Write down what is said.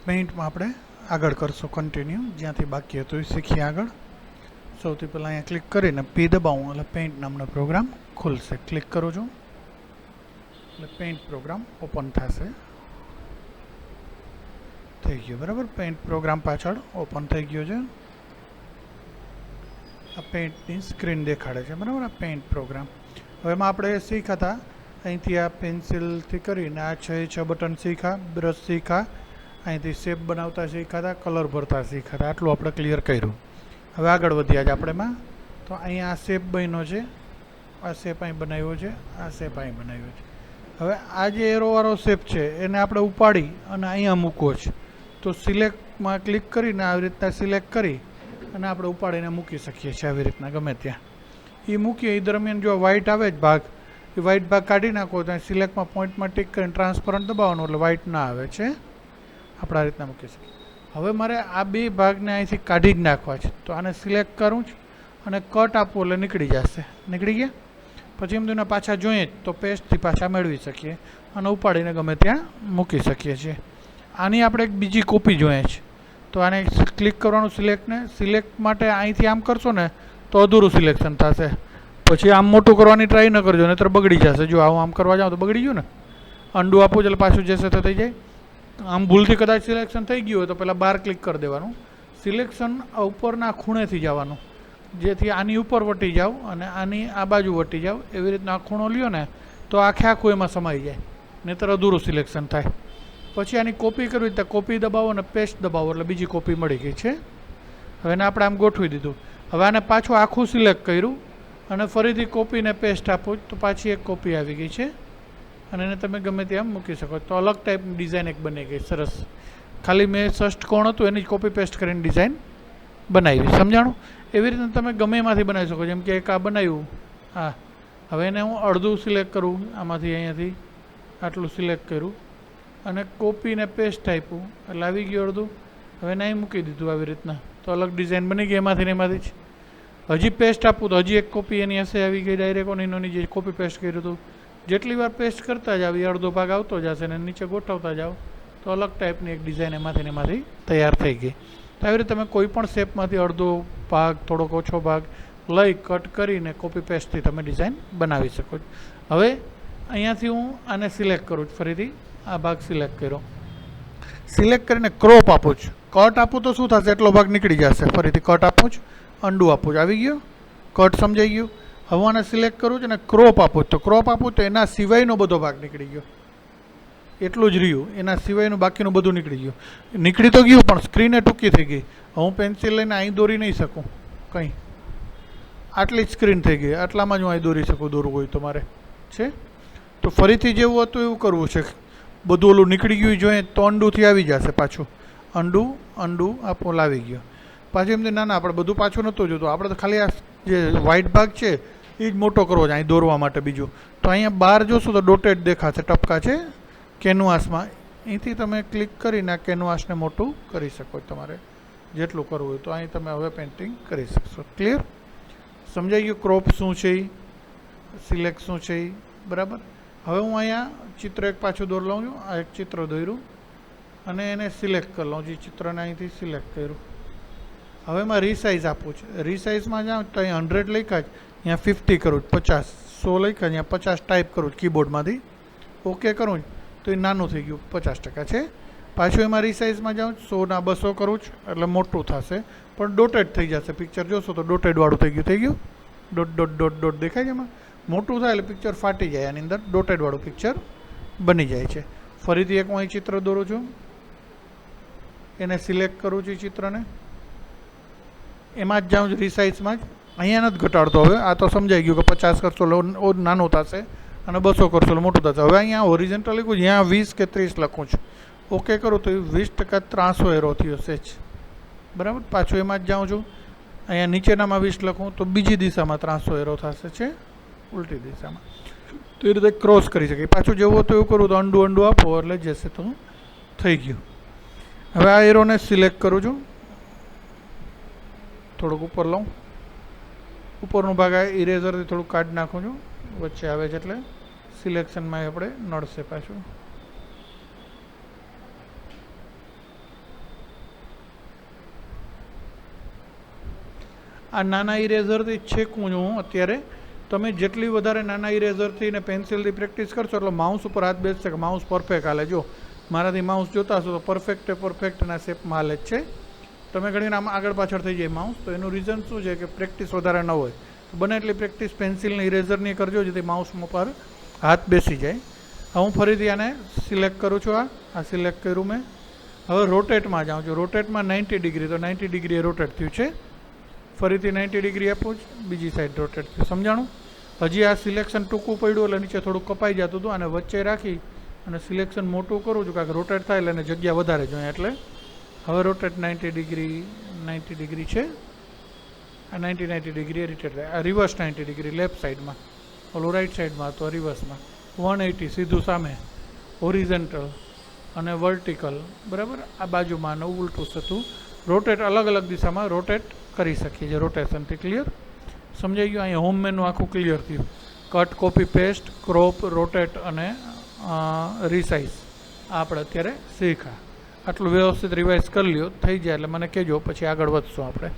પેઇન્ટમાં આપણે આગળ કરશું કન્ટિન્યુ, જ્યાંથી બાકી હતું એ શીખીએ આગળ. સૌથી પહેલાં અહીંયા ક્લિક કરીને પી દબાવું એટલે પેઇન્ટ નામનો પ્રોગ્રામ ખુલશે. ક્લિક કરું છું એટલે પેઇન્ટ પ્રોગ્રામ ઓપન થશે. થઈ ગયું બરાબર. પેઇન્ટ પ્રોગ્રામ પાછળ ઓપન થઈ ગયો છે. આ પેઇન્ટની સ્ક્રીન દેખાડે છે બરાબર. આ પેઇન્ટ પ્રોગ્રામ. હવે એમાં આપણે શીખ્યા હતા અહીંથી આ પેન્સિલથી કરીને આ 6 બટન શીખ્યા, બ્રશ શીખ્યા, અહીંથી શેપ બનાવતા શીખ્યા હતા, કલર ભરતા શીખ્યા હતા. આટલું આપણે ક્લિયર કર્યું. હવે આગળ વધ્યા જ આપણે એમાં. તો અહીંયા આ શેપ બન્યો છે, આ શેપ અહીં બનાવ્યો છે, આ શેપ અહીં બનાવ્યો છે. હવે આ જે એરોવાળો શેપ છે એને આપણે ઉપાડી અને અહીંયા મૂકવો છે. તો સિલેક્ટમાં ક્લિક કરીને આવી રીતના સિલેક્ટ કરી અને આપણે ઉપાડીને મૂકી શકીએ છીએ આવી રીતના ગમે ત્યાં. એ મૂકીએ એ દરમિયાન જો વ્હાઇટ આવે જ ભાગ, એ વ્હાઇટ ભાગ કાઢી નાખો ત્યાં સિલેક્ટમાં પોઈન્ટમાં ટિક કરીને ટ્રાન્સપરન્ટ દબાવવાનું એટલે વ્હાઇટ ના આવે છે. આપણે આ રીતના મૂકી શકીએ. હવે મારે આ બે ભાગને અહીંથી કાઢી જ નાખવા છે. તો આને સિલેક્ટ કરું છું અને કટ આપવું એટલે નીકળી જશે. નીકળી ગયા પછી એમ તો પાછા જોઈએ તો પેસ્ટથી પાછા મેળવી શકીએ અને ઉપાડીને ગમે ત્યાં મૂકી શકીએ છીએ. આની આપણે એક બીજી કોપી જોઈએ છે. તો આને ક્લિક કરવાનું સિલેક્ટને. સિલેક્ટ માટે અહીંથી આમ કરશો ને તો અધૂરું સિલેક્શન થશે. પછી આમ મોટું કરવાની ટ્રાય ન કરજો નહીંતર બગડી જશે. જો આમ કરવા જાઓ તો બગડી ગયું ને. અંડું આપું એટલે પાછું જશે તો થઈ જાય. આમ ભૂલથી કદાચ સિલેક્શન થઈ ગયું હોય તો પહેલાં બાર ક્લિક કરી દેવાનું. સિલેક્શન ઉપરના ખૂણેથી જવાનું, જેથી આની ઉપર વટી જાવ અને આની આ બાજુ વટી જાવ. એવી રીતના આ ખૂણો લ્યો ને તો આખે આખું એમાં સમાઈ જાય, નહીંતર અધૂરું સિલેક્શન થાય. પછી આની કોપી કરવી તો કોપી દબાવો અને પેસ્ટ દબાવો એટલે બીજી કોપી મળી ગઈ છે. હવે એને આપણે આમ ગોઠવી દીધું. હવે આને પાછું આખું સિલેક્ટ કર્યું અને ફરીથી કોપીને પેસ્ટ આપો તો પાછી એક કોપી આવી ગઈ છે અને એને તમે ગમે ત્યાં મૂકી શકો. તો અલગ ટાઈપની ડિઝાઇન એક બની ગઈ સરસ. ખાલી મેં ષષ્ઠકોણ હતું એની જ કોપી પેસ્ટ કરીને ડિઝાઇન બનાવી. સમજાણું? એવી રીતે તમે ગમે એમાંથી બનાવી શકો. જેમ કે એક આ બનાવ્યું, હા. હવે એને હું અડધું સિલેક્ટ કરું આમાંથી, અહીંયાથી આટલું સિલેક્ટ કર્યું અને કોપીને પેસ્ટ આપ્યું એટલે આવી ગયું અડધું. હવે એને અહીં મૂકી દીધું આવી રીતના. તો અલગ ડિઝાઇન બની ગઈ એમાંથી ને એમાંથી જ. હજી પેસ્ટ આપું તો હજી એક કોપી એની હશે આવી ગઈ ડાયરેક્ટ. ઓની જે કોપી પેસ્ટ કર્યું હતું જેટલી વાર પેસ્ટ કરતા જાવ એ અડધો ભાગ આવતો જશે અને નીચે ગોઠવતા જાઓ તો અલગ ટાઈપની એક ડિઝાઇન એમાંથી ને એમાંથી તૈયાર થઈ ગઈ. તો આવી રીતે તમે કોઈ પણ શેપમાંથી અડધો ભાગ, થોડોક ઓછો ભાગ લઈ કટ કરીને કોપી પેસ્ટથી તમે ડિઝાઇન બનાવી શકો છો. હવે અહીંયાથી હું આને સિલેક્ટ કરું છું. ફરીથી આ ભાગ સિલેક્ટ કર્યો. સિલેક્ટ કરીને ક્રોપ આપું છું. કટ આપું તો શું થશે, એટલો ભાગ નીકળી જશે. ફરીથી કટ આપું છું, અંડું આપું છું. આવી ગયો કટ, સમજાઈ ગયું. હવે આને સિલેક્ટ કરું છું અને ક્રોપ આપું. તો ક્રોપ આપું તો એના સિવાયનો બધો ભાગ નીકળી ગયો. એટલું જ રહ્યું, એના સિવાયનું બાકીનું બધું નીકળી ગયું. નીકળી તો ગયું પણ સ્ક્રીને ટૂંકી થઈ ગઈ. હું પેન્સિલ લઈને અહીં દોરી નહીં શકું કંઈ. આટલી જ સ્ક્રીન થઈ ગઈ. આટલામાં જ હું અહીં દોરી શકું. દોરવું હોય તો મારે છે. તો ફરીથી જેવું હતું એવું કરવું છે. બધું ઓલું નીકળી ગયું જોઈએ તો અંડુથી આવી જશે પાછું. અંડું આપો લાવી ગયો. પાછું એમ ના આપણે બધું પાછું નહોતું જોતું. આપણે તો ખાલી આ જે વ્હાઇટ ભાગ છે એ જ મોટો કરવો છે અહીં દોરવા માટે. બીજું તો અહીંયા બહાર જોશો તો ડોટેડ દેખાશે, ટપકા છે કેનવાસમાં. અહીંથી તમે ક્લિક કરીને આ કેનવાસને મોટું કરી શકો તમારે જેટલું કરવું હોય. તો અહીં તમે હવે પેઇન્ટિંગ કરી શકશો. ક્લિયર? સમજાઈ ગયું ક્રોપ શું છે, સિલેક્ટ શું છે એ? બરાબર. હવે હું અહીંયા ચિત્ર એક પાછું દોર લઉં છું. આ એક ચિત્ર દોર્યું અને એને સિલેક્ટ કરી લઉં. જે ચિત્રને અહીંથી સિલેક્ટ કર્યું. હવે એમાં રીસાઇઝ આપવું છે. રીસાઇઝમાં જાઉં તો અહીં 100 લખ્યા જ, અહીંયા 50 કરું, 50, 100 લખ્યા, અહીંયા 50 ટાઈપ કરું કીબોર્ડમાંથી. ઓકે કરું તો એ નાનું થઈ ગયું, 50% છે. પાછું એમાં રીસાઇઝમાં જાઉં 100 ના 200 કરું છું એટલે મોટું થશે પણ ડોટેડ થઈ જશે. પિક્ચર જોશો તો ડોટેડવાળું થઈ ગયું. ડોટ ડોટ ડોટ ડોટ દેખાય છે એમાં. મોટું થાય એટલે પિક્ચર ફાટી જાય. આની અંદર ડોટેડવાળું પિક્ચર બની જાય છે. ફરીથી એક હું અહીં ચિત્ર દોરું છું. એને સિલેક્ટ કરું છું ચિત્રને. એમાં જ જાઉં છું રીસાઇઝમાં જ. અહીંયા નથી ઘટાડતો. હવે આ તો સમજાઈ ગયું કે 50 કરશો એટલે નાનું થશે અને 200 કરશો એટલે મોટું થશે. હવે અહીંયા હોરિઝોન્ટલ લખું, જ્યાં 20 કે 30 લખું છું. ઓકે કરું તો 20% ત્રાસો એરો થયો છે જ. બરાબર. પાછું એમાં જ જાઉં છું. અહીંયા નીચેનામાં 20 લખું તો બીજી દિશામાં ત્રાસો એરો થશે છે, ઉલટી દિશામાં. તો એ રીતે ક્રોસ કરી શકે. પાછું જેવું હતું એવું કરું તો અંડું આપો એટલે જશે તો થઈ ગયું. હવે આ એરોને સિલેક્ટ કરું છું. થોડુંક ઉપર લઉં. ઉપરનો ભાગ આ ઇરેઝરથી થોડુંક કાઢી નાખું છું. વચ્ચે આવે છે એટલે સિલેક્શનમાં આપણે નડશે પાછું. આ નાના ઇરેઝરથી છેકું છું હું અત્યારે. તમે જેટલી વધારે નાના ઇરેઝરથી ને પેન્સિલથી પ્રેક્ટિસ કરશો એટલે માઉસ ઉપર હાથ બેસશે કે માઉસ પરફેક્ટ હાલે. જો મારાથી માઉસ જોતા હશો તો પરફેક્ટના શેપમાં હાલે જ છે. તમે ઘણીવાર આમ આગળ પાછળ થઈ જાય માઉસ, તો એનું રીઝન શું છે કે પ્રેક્ટિસ વધારે ન હોય. બને એટલી પ્રેક્ટિસ પેન્સિલની ઇરેઝરની કરજો જેથી માઉસ પર હાથ બેસી જાય. હવે હું ફરીથી આને સિલેક્ટ કરું છું. આ સિલેક્ટ કર્યું મેં. હવે રોટેટમાં જાઉં છું. રોટેટમાં 90 ડિગ્રી, તો 90 ડિગ્રી રોટેટ થયું છે. ફરીથી 90 ડિગ્રી આપું છું, બીજી સાઈડ રોટેટ થયું. સમજાણું? હજી આ સિલેક્શન ટૂંકું પડ્યું એટલે નીચે થોડુંક કપાઈ જતું હતું, અને વચ્ચે રાખી અને સિલેક્શન મોટું કરું છું કારણ કે રોટેટ થાય એટલે એને જગ્યા વધારે જોઈએ. એટલે હવે રોટેટ 90 ડિગ્રી છે. આ 90 ડિગ્રી રોટેટ થાય. આ રિવર્સ 90 ડિગ્રી લેફ્ટ સાઈડમાં, ઓલું રાઈટ સાઈડમાં તો રિવર્સમાં. 180 સીધું સામે, હોરિઝન્ટલ અને વર્ટિકલ, બરાબર. આ બાજુમાં અને ઉલટું થતું રોટેટ અલગ અલગ દિશામાં રોટેટ કરી શકીએ છીએ રોટેશનથી. ક્લિયર? સમજાઈ ગયું? અહીંયા હોમ મેનુ આખું ક્લિયર થયું. Cut, copy, paste, crop, rotate અને રિસાઇઝ આપણે અત્યારે શીખ્યા. આટલું વ્યવસ્થિત રિવાઇઝ કરી લ્યો, થઈ જાય એટલે મને કહેજો, પછી આગળ વધશું આપણે.